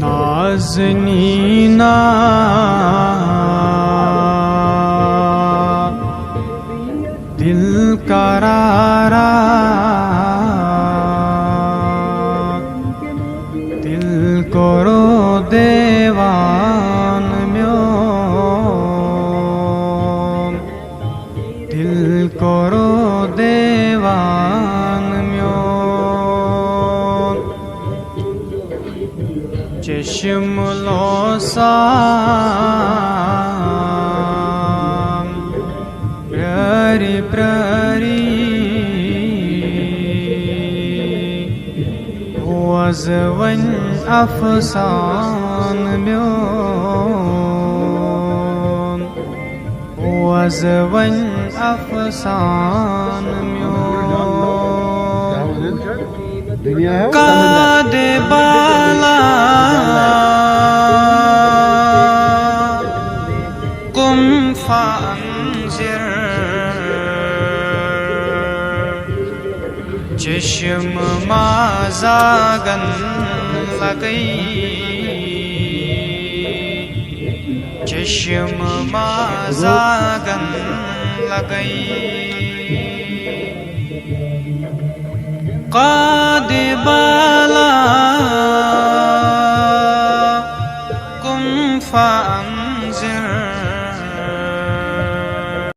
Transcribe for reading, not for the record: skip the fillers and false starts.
नाज़नीना दिल करारा दिल करो देवान म्यो दिल करो देवान म्यो चश्मलो साम प्ररी प्ररी वज़वन अफसान म्यो वज़वन अफसान म्यो कादे बाला कुम फांजिर चश्म माज़ागन लगई चश्म माज़ागन लगई कादे